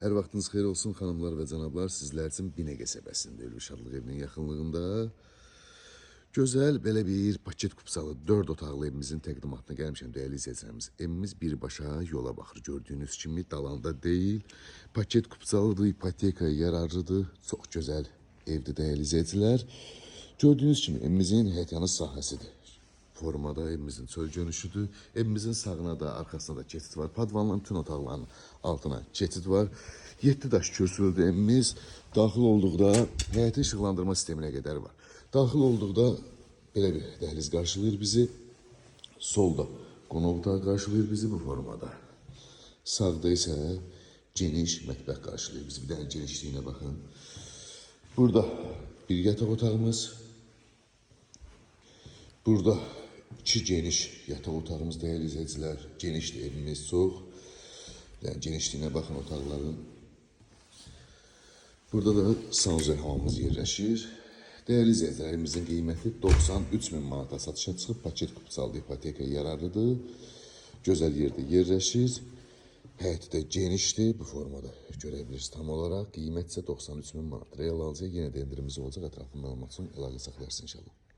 Hər vaxtınız xeyir olsun xanımlar və cənablar. Sizlər üçün Binəqə qəsəbəsində, Ülvi Şadlıq evinin yaxınlığında gözəl belə bir paket kupsalı 4 otaqlı evimizin təqdimatına gəlmişəm dəyərli izləyicilərimiz. Evimiz birbaşa yola baxır. Gördüyünüz kimi dalanda deyil. Paket kupsalıdır, ipotekaya yararlıdır. Çox gözəl evdir dəyərli izləyicilər. Gördüyünüz kimi evimizin həyətyanı sahəsidir. Formada evimizin çöl görünüşüdür. Evimizin sağına da, arxasına da keçid var. Padvanların bütün otaqlarının altına keçid var. 7 daş kürsülüdür evimiz. Daxil olduqda həyəti işıqlandırma sisteminə qədər var. Daxil olduqda belə bir dəhliz qarşılayır bizi. Solda qonaq otağı qarşılayır bizi bu formada. Sağda isə geniş mətbəx qarşılayır bizi. Bir dənə genişliyinə baxın. Burada bir yataq otağımız. Burada iki geniş yataq otağımız dəyərli izləyicilər. Genişdir evimiz çox. Yəni genişliyinə baxın otaqların. Burada da sanuzel havamız yerləşir. Dəyərli izləyicilər, evimizin qiyməti 93 min manata satışa çıxıb. Paket kupsalı ipotekaya yararlıdır. Gözəl yerdə yerləşir. Həyəti də genişdir. Bu formada görə bilirsiniz tam olaraq. Qiymət isə 93 min manat. Real alıcıya yenə də endirimimiz olacaq. Ətraflı məlumat üçün əlaqə saxlayarsınız inşallah.